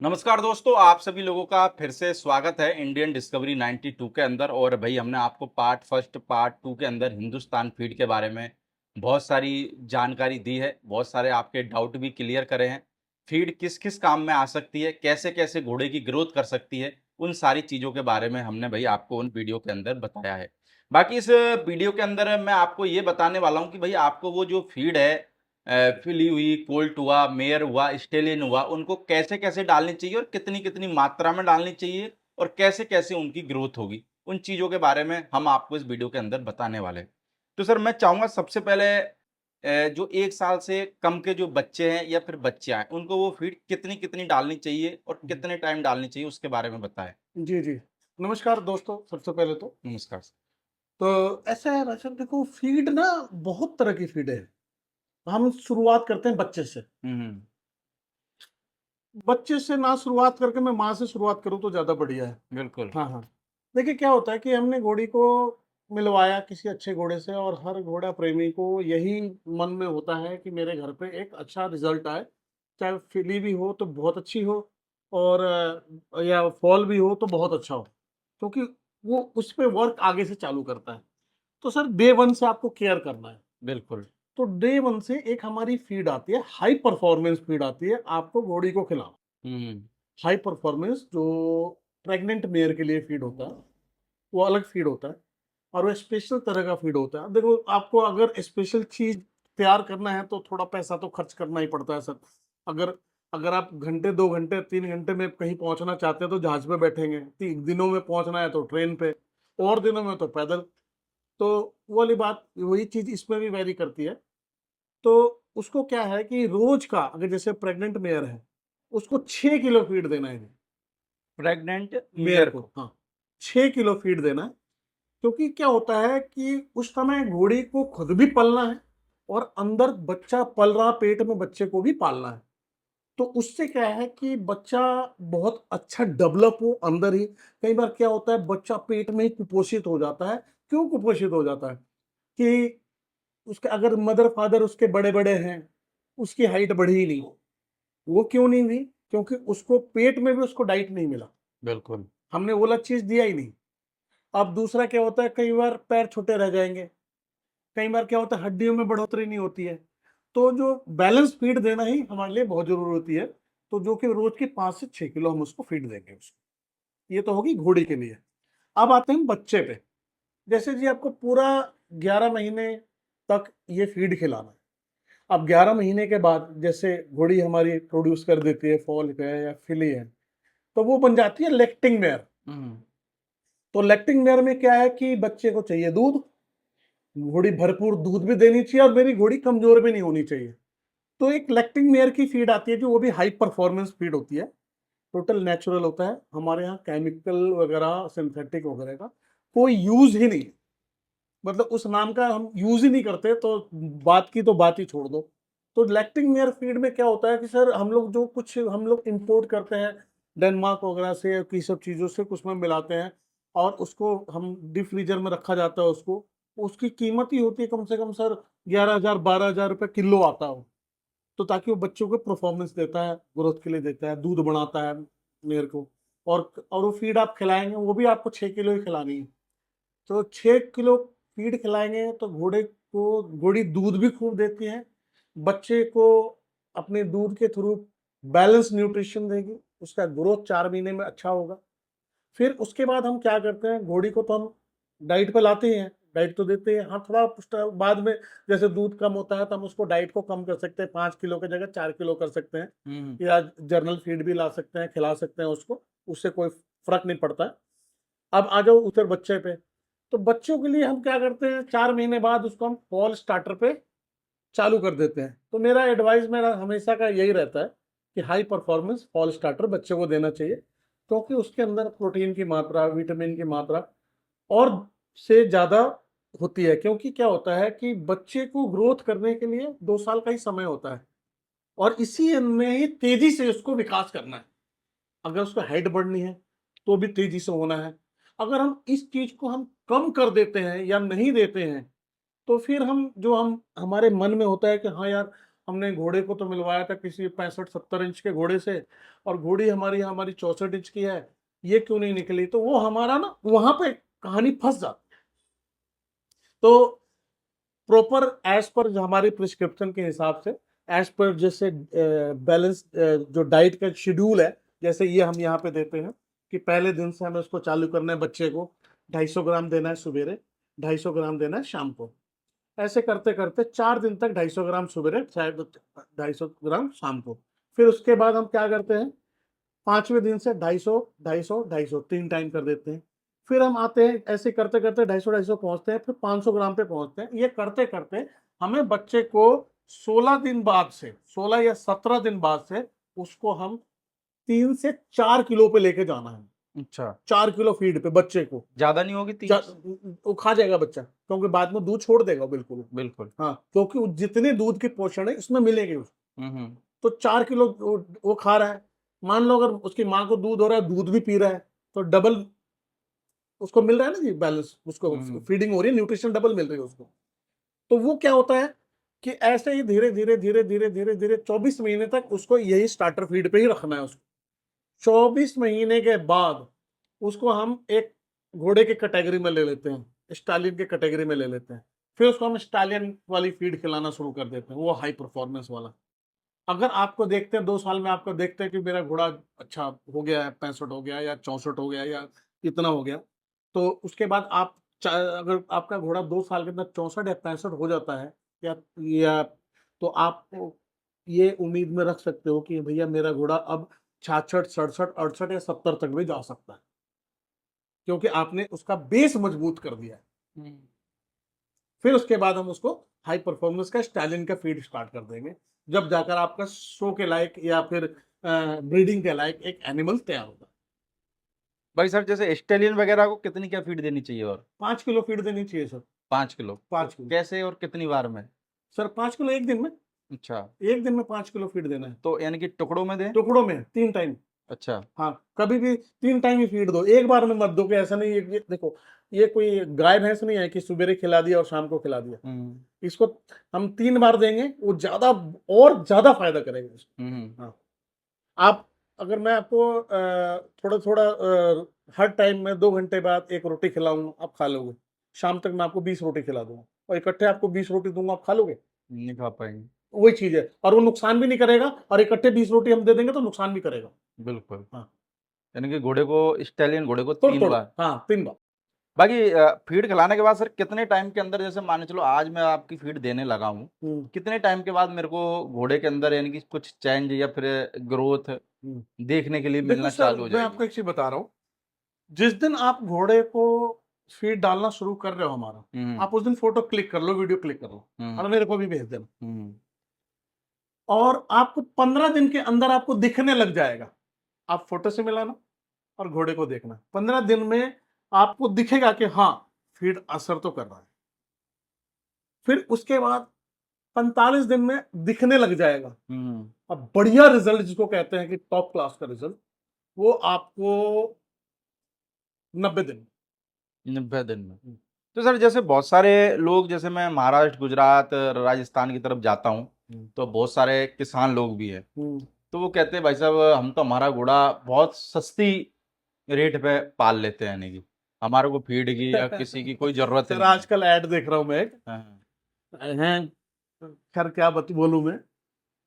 नमस्कार दोस्तों, आप सभी लोगों का फिर से स्वागत है इंडियन डिस्कवरी 92 के अंदर। और भाई हमने आपको पार्ट फर्स्ट पार्ट 2 के अंदर हिंदुस्तान फीड के बारे में बहुत सारी जानकारी दी है, बहुत सारे आपके डाउट भी क्लियर करे हैं। फीड किस किस काम में आ सकती है, कैसे कैसे घोड़े की ग्रोथ कर सकती है, उन सारी चीज़ों के बारे में हमने भाई आपको उन वीडियो के अंदर बताया है। बाकी इस वीडियो के अंदर मैं आपको ये बताने वाला हूँ कि भाई आपको वो जो फीड है, फिली हुई, कोल्ट हुआ, मेयर हुआ, स्टेलियन हुआ, उनको कैसे-कैसे डालनी चाहिए और कितनी-कितनी मात्रा में डालनी चाहिए और कैसे-कैसे उनकी ग्रोथ होगी। उन चीज़ों के बारे में हम आपको इस वीडियो के अंदर बताने वाले हैं। तो सर मैं चाहूँगा सबसे पहले जो 1 साल से कम के जो बच्चे हैं या फिर बच्चियाँ हैं, उनको वो फीड कितनी-कितनी डालनी चाहिए और जी, कितने टाइम डालनी चाहिए उसके बारे में बताएँ? जी। नमस्कार दोस्तों, सबसे पहले तो। नमस्कार सर। तो ऐसा है दरअसल देखो फ़ीड ना बहुत तरह की फ़ीड है। हम शुरुआत करते हैं बच्चे से। हुँ, हुँ। बच्चे से ना शुरुआत करके मैं माँ से शुरुआत करूँ तो ज़्यादा बढ़िया है। बिल्कुल। हाँ। देखिए क्या होता है कि हमने घोड़ी को मिलवाया किसी अच्छे घोड़े से और हर घोड़ा प्रेमी को यही मन में होता है कि मेरे घर पे एक अच्छा रिज़ल्ट आए। चाहे फ़िली भी हो तो बहुत अच्छी हो और या फ़ॉल भी हो तो बहुत अच्छा हो। क्योंकि वो उस पे वर्क आगे से चालू करता है। तो सर डे 1 से आपको केयर करना है। बिल्कुल। तो डे 1 से एक हमारी फ़ीड आती है, हाई परफ़ॉर्मेंस फ़ीड आती है, आपको घोड़ी को खिलाना। हुँ, हुँ। हाई परफ़ॉर्मेंस जो प्रेग्नेंट मेयर के लिए फ़ीड होता है, वो अलग फ़ीड होता है और वो स्पेशल तरह का फ़ीड होता है। देखो आपको अगर स्पेशल चीज़ तैयार करना है तो थोड़ा पैसा तो खर्च करना ही पड़ता है सर। अगर अगर आप घंटे, 2 घंटे, 3 घंटे में कहीं पहुँचना चाहते हैं तो जहाज़ पे बैठेंगे, 3 दिनों में पहुँचना है तो ट्रेन पे, और दिनों में तो पैदल। तो वो वाली बात वही चीज़ इसमें भी वैरी करती है। तो उसको क्या है कि रोज़ का अगर जैसे प्रेग्नेंट मेयर है, उसको 6 किलो फ़ीड देना है प्रेग्नेंट मेयर मेयर को। को। हाँ, 6 किलो फ़ीड देना है। क्योंकि क्या होता है कि उस समय घोड़ी को खुद भी पलना है और अंदर बच्चा पल रहा पेट में बच्चे को भी पालना है। तो उससे क्या है कि बच्चा बहुत अच्छा डेवलप हो अंदर ही। कई बार क्या होता है बच्चा पेट में ही कुपोषित हो जाता है। क्यों कुपोषित हो जाता है? कि उसके अगर मदर फादर उसके बड़े-बड़े हैं, उसकी हाइट बढ़ी ही नहीं। वो क्यों नहीं हुई? क्योंकि उसको पेट में भी उसको डाइट नहीं मिला। बिल्कुल। हमने वो वाला चीज़ दिया ही नहीं। अब दूसरा क्या होता है कई बार पैर छोटे रह जाएँगे। कई बार क्या होता है हड्डियों में बढ़ोतरी नहीं होती है। तो जो बैलेंस फीड देना ही हमारे लिए बहुत ज़रूरी होती है। तो जो कि रोज़ की 5 से 6 किलो हम उसको फीड देंगे उसको। ये तो होगी घोड़ी के लिए। अब आते हैं बच्चे पे। जैसे जी आपको पूरा 11 महीने तक ये फीड खिलाना है। अब 11 महीने के बाद जैसे घोड़ी हमारी प्रोड्यूस कर देती है फ़ॉल है या फिली है, तो वो बन जाती है लैक्टिंग मेयर। हुँ। तो लैक्टिंग मेयर में क्या है कि बच्चे को चाहिए दूध, घोड़ी भरपूर दूध भी देनी चाहिए और मेरी घोड़ी कमज़ोर भी नहीं होनी चाहिए। तो एक लैक्टिंग मेयर की फीड आती है जो वो भी हाई परफॉर्मेंस फीड होती है। टोटल नेचुरल होता है। हमारे यहाँ केमिकल वगैरह सिंथेटिक वगैरह का कोई यूज़ ही नहीं है। मतलब उस नाम का हम यूज़ ही नहीं करते तो बात की तो बात ही छोड़ दो। तो लैक्टिंग मेयर फीड में क्या होता है कि सर हम लोग जो कुछ हम लोग इम्पोर्ट करते हैं डेनमार्क वगैरह से की सब चीज़ों से कुछ में मिलाते हैं और उसको हम डीप फ्रीज़र में रखा जाता है उसको। उसकी कीमत ही होती है कम से कम सर 11,000 12,000 रुपए किलो आता हो। तो ताकि वो बच्चों को परफॉर्मेंस देता है, ग्रोथ के लिए देता है, दूध बढ़ाता है मेयर को। और वो फीड आप खिलाएँगे वो भी आपको 6 किलो ही खिलानी है। तो 6 किलो फीड खिलाएँगे तो घोड़ी दूध भी खूब देती है। बच्चे को अपने दूध के थ्रू बैलेंस न्यूट्रिशन देगी, उसका ग्रोथ 4 महीने में अच्छा होगा। फिर उसके बाद हम क्या करते हैं, घोड़ी को तो हम डाइट पे लाते ही हैं, डाइट तो देते हैं। हाँ, थोड़ा पुष्ट बाद में जैसे दूध कम होता है तो हम उसको डाइट को कम कर सकते हैं, 5 किलो की जगह 4 किलो कर सकते हैं हुँ, हुँ। या जर्नल फीड भी ला सकते हैं, खिला सकते हैं उसको, उससे कोई फ़र्क नहीं पड़ता है। अब आ जाओ उधर बच्चे पे, तो बच्चों के लिए हम क्या करते हैं 4 महीने बाद उसको हम फॉल स्टार्टर पे चालू कर देते हैं। तो मेरा एडवाइस मेरा हमेशा का यही रहता है कि हाई परफॉर्मेंस फॉल स्टार्टर बच्चे को देना चाहिए, क्योंकि उसके अंदर प्रोटीन की मात्रा, विटामिन की मात्रा और से ज़्यादा होती है। क्योंकि क्या होता है कि बच्चे को ग्रोथ करने के लिए 2 साल का ही समय होता है और इसी में ही तेज़ी से उसको विकास करना है। अगर उसको हाइट बढ़नी है, तो भी तेज़ी से होना है। अगर हम इस चीज़ को हम कम कर देते हैं या नहीं देते हैं, तो फिर हम जो हम हमारे मन में होता है कि हाँ यार, हमने घोड़े को तो मिलवाया था किसी 65-70 इंच के घोड़े से, और घोड़ी हमारी हमारी 64 इंच की है, ये क्यों नहीं निकली? तो वो हमारा ना वहां पे कहानी फंस जाती है। तो प्रॉपर एज पर हमारे प्रिस्क्रिप्शन के हिसाब से, एज पर जैसे बैलेंस जो डाइट का शेड्यूल है, जैसे ये हम यहाँ पे देते हैं कि पहले दिन से हमें उसको चालू करना है, बच्चे को 250 ग्राम देना है सवेरे, 250 ग्राम देना है शाम को। ऐसे करते करते 4 दिन तक 250 ग्राम सवेरे, शायद 250 ग्राम शाम को। फिर उसके बाद हम क्या करते हैं, 5वें दिन से 250 250 250 3 टाइम कर देते हैं। फिर हम आते हैं, ऐसे करते करते 250 250 पहुंचते हैं, फिर 500 ग्राम पे पहुंचते हैं। ये करते करते हमें बच्चे को 16 दिन बाद से, 16 या 17 दिन बाद से उसको हम 3 से 4 किलो पे लेके जाना है। अच्छा, 4 किलो फीड पे बच्चे को। ज्यादा नहीं होगी 3? वो खा जाएगा बच्चा, क्योंकि बाद में दूध छोड़ देगा बिल्कुल। बिल्कुल। हाँ, क्योंकि जितने दूध के पोषण है इसमें मिलेंगे उसको। हम्म। तो 4 किलो वो खा रहा है। मान लो अगर उसकी माँ को दूध हो रहा है, दूध भी पी रहा है, तो डबल उसको मिल रहा है ना जी, बैलेंस, उसको फीडिंग हो रही है, न्यूट्रिशन डबल मिल रही है उसको। तो वो क्या होता है कि ऐसे ही धीरे धीरे धीरे धीरे धीरे धीरे 24 महीने तक उसको यही स्टार्टर फीड पे ही रखना है उसको। 24 महीने के बाद उसको हम एक घोड़े के कैटेगरी में ले लेते हैं, स्टालियन के कैटेगरी में ले लेते हैं। फिर उसको हम स्टालियन वाली फीड खिलाना शुरू कर देते हैं, वो हाई परफॉर्मेंस वाला। अगर आपको देखते हैं 2 साल में, आपको देखते हैं कि मेरा घोड़ा अच्छा हो गया है, 65 हो गया या 64 हो गया या इतना हो गया, तो उसके बाद आप अगर आपका घोड़ा 2 साल के अंदर 64 या 65 हो जाता है, या तो आप ये उम्मीद में रख सकते हो कि भैया मेरा घोड़ा अब 66 67 68 या 70 तक भी जा सकता है, क्योंकि आपने उसका बेस मजबूत कर दिया है। फिर उसके बाद हम उसको हाई परफॉर्मेंस का स्टालिन का फीड स्टार्ट कर देंगे, जब जाकर आपका शो के लायक या फिर ब्रीडिंग के लायक एक एनिमल तैयार होगा। भाई सर, जैसे स्टेलियन वगैरह को कितनी क्या फीड देनी चाहिए? और 5 किलो फीड देनी चाहिए सर। 5 किलो? 5 तो किलो कैसे और कितनी बार में? सर, 5 किलो एक दिन में। अच्छा, एक दिन में 5 किलो फीड देना है, तो यानी कि टुकड़ों में दें? टुकड़ों में 3 टाइम। अच्छा। हाँ, कभी भी 3 टाइम ही फीड दो, एक बार में मत दो। कि ऐसा नहीं, ये देखो, ये कोई गाय भैंस नहीं है कि सुबह खिला दिया और शाम को खिला दिया। इसको हम 3 बार देंगे, वो ज्यादा और ज्यादा फायदा करेंगे इसको। हाँ, आप, अगर मैं आपको थोड़ा थोड़ा हर टाइम में 2 घंटे बाद एक रोटी खिलाऊंगा, आप खा लोगे। शाम तक मैं आपको 20 रोटी खिला दूंगा, और इकट्ठे आपको 20 रोटी दूंगा, आप खा लोगे? नहीं खा पाएंगे। वही चीज है, और वो नुकसान भी नहीं करेगा, और इकट्ठे 20 रोटी हम दे देंगे तो नुकसान भी करेगा। बिल्कुल। हाँ, यानी कि घोड़े को, स्टेलियन घोड़े को तोड़ 3 तोड़, बार। हाँ 3 बार। बाकी फीड खिलाने के बाद सर कितने टाइम के अंदर, जैसे मान के चलो आज मैं आपकी फीड देने लगा हूँ, कितने टाइम के बाद मेरे को घोड़े के अंदर यानी कि कुछ चेंज या फिर ग्रोथ देखने के लिए देखो मिलना सर, चालू हो मैं जाएगी? आपको एक चीज बता रहा हूँ। जिस दिन आप घोड़े को फीड डालना शुरू कर रहे हो हमारा, आप उस दिन फोटो क्लिक कर लो, वीडियो क्लिक कर लो, और मेरे को भी भेज देना। और आपको 15 दिन के अंदर आपको दिखने लग जाएगा। आप फोटो से मिलाना और घोड़े को देखना, 15 दिन में आपको दिखेगा कि हाँ, फीड असर तो कर रहा है। फिर उसके बाद 45 दिन में दिखने लग जाएगा। अब बढ़िया रिजल्ट जिसको कहते हैं कि टॉप क्लास का रिजल्ट, वो आपको 90 दिन। 90 दिन में? तो सर जैसे बहुत सारे लोग, जैसे मैं महाराष्ट्र, गुजरात, राजस्थान की तरफ जाता हूँ, तो बहुत सारे किसान लोग भी हैं, तो वो कहते हैं भाई साहब हम तो हमारा घोड़ा बहुत सस्ती रेट पे पाल लेते हैं, यानी कि हमारे को फीड की या किसी की कोई जरूरत सर, नहीं है। आजकल ऐड देख रहा हूं मैं एक, हाँ, हैं, खैर क्या बोलूं मैं।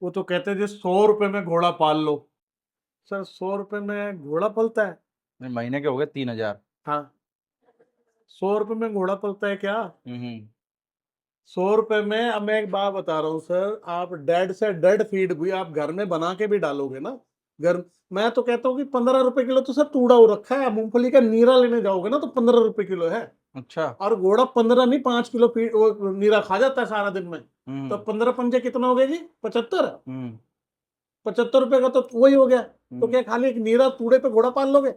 वो तो कहते हैं जी 100 रुपए में घोड़ा पाल लो। सर, 100 रुपए में घोड़ा पलता है? नहीं, महीने के हो गए 3,000। हाँ, 100 रुपए में घोड़ा पलता है क्या? हम्म। 100 रुपए में, अब मैं एक बात बता रहा हूँ सर, आप डेड से डेड फीड भी आप घर में बना के भी डालोगे ना, घर, मैं तो कहता हूँ कि 15 रुपए किलो तो सर टूड़ा हो रखा है। मूंगफली का नीरा लेने जाओगे ना तो 15 रुपए किलो है। अच्छा। और घोड़ा 15 नहीं, 5 किलो फीड वो नीरा खा जाता है सारा दिन में। तो 15 पंजे कितना हो गया जी? 75। 75 रुपए का तो वही हो गया। तो क्या खाली एक नीरा तूड़े पे घोड़ा पाल लोगे?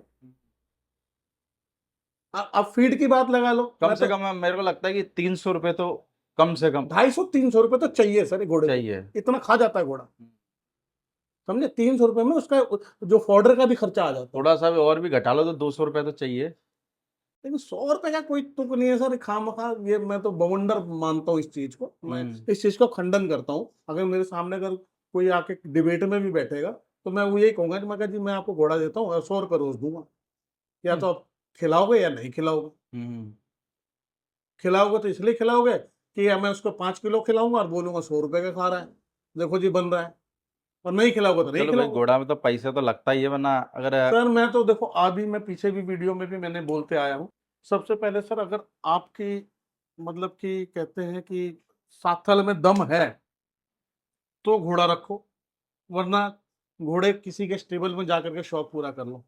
अब फीड की बात लगा लो, कम से कम मेरे को लगता है कि 300 रुपए तो कम से कम 250-300 रुपए तो चाहिए सर घोड़े को। चाहिए। इतना खा जाता है घोड़ा, समझे? 300 रुपए में उसका जो फॉर्डर का भी खर्चा आ जाता है। थोड़ा सा भी और भी घटा लो तो 200 रुपए तो चाहिए। लेकिन 100 रुपए का कोई तुक नहीं है सर, खामखा ये मैं तो बवंडर मानता हूँ इस चीज को। मैं इस चीज को खंडन करता हूँ। अगर मेरे सामने अगर कोई आके डिबेट में भी बैठेगा तो मैं वो यही कहूंगा कि मैं कहा जी मैं आपको घोड़ा देता हूँ और 100 रुपए रोज दूंगा, या तो आप खिलाओगे या नहीं खिलाओगे। खिलाओगे तो इसलिए खिलाओगे कि या मैं उसको 5 किलो खिलाऊंगा और बोलूंगा 100 रुपए का खा रहा है, देखो जी बन रहा है, और नहीं खिलाओगे तो नहीं चलो भाई, खिलाओगे। घोड़ा में तो पैसे तो लगता ही है, वरना अगर सर मैं तो देखो अभी मैं पीछे भी वीडियो में भी मैंने बोलते आया हूँ, सबसे पहले सर अगर आपकी मतलब कि कहते हैं कि साथल में दम है तो घोड़ा रखो, वरना घोड़े किसी के स्टेबल में जाकर के शौक पूरा कर लो।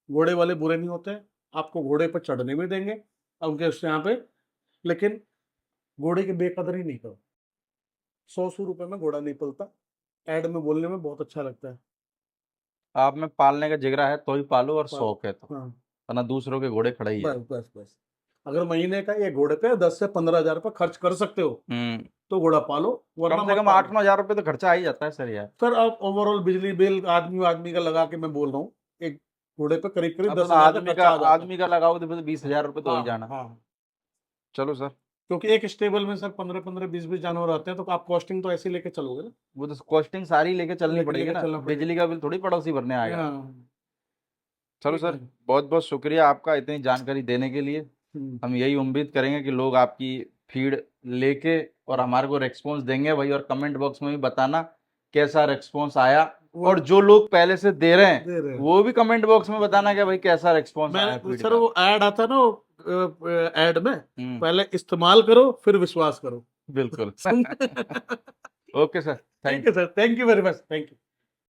घोड़े वाले बुरे नहीं होते, आपको घोड़े पर चढ़ने भी देंगे उनके उस यहाँ पे, लेकिन घोड़े की बेकदरी नहीं करो। 100 रुपए में घोड़ा नहीं पलता, एड में बोलने में बहुत अच्छा लगता है। आप में पालने का जिगरा है तो ही पालो, और पर- शौक है तो, हाँ, वरना दूसरों के घोड़े खड़े ही है। बस बस बस। अगर महीने का ये घोड़े पे 10 से 15 हजार रुपये खर्च कर सकते हो हम्म तो घोड़ा पालो, वरना कम से मत कम पालो। 8-9 हजार रुपये तो खर्चा आ ही जाता है सर यार। सर आप ओवरऑल बिजली बिल आदमी आदमी का लगा के मैं बोल रहा हूँ, एक घोड़े पे करीब करीब अब तो 10 हजार का खर्चा आ जाता है। आदमी का लगाओ तो फिर 20 हजार रुपये तो हो हाँ ही जाना। हाँ। चलो सर, क्योंकि एक स्टेबल में सर 15-15 20-20 जानवर आते हैं, तो आप कॉस्टिंग तो ऐसे ही लेके चलोगे ना, वो तो कॉस्टिंग सारी लेके चलनी लेके पड़ेगी लेके ना, चलना पड़ेगा। बिजली का बिल थोड़ी पड़ोसी भरने आएगा। हाँ, चलो ठीक सर, है। बहुत बहुत शुक्रिया आपका इतनी जानकारी देने के लिए। हम्म, हम यही उम्मीद करेंगे कि लोग आपकी फीड लेके और हमारे को रेस्पॉन्स देंगे भाई, और कमेंट बॉक्स में भी बताना कैसा रेस्पॉन्स आया। वो और जो लोग पहले से दे रहे हैं दे रहे हैं। वो भी कमेंट बॉक्स में बताना कि भाई कैसा रेस्पॉन्स आया मैं फीड सर का। वो ऐड आता है ना, ऐड में हम्म पहले इस्तेमाल करो फिर विश्वास करो। बिल्कुल। ठीक ओके सर, है thank sir, thank you very much, thank you.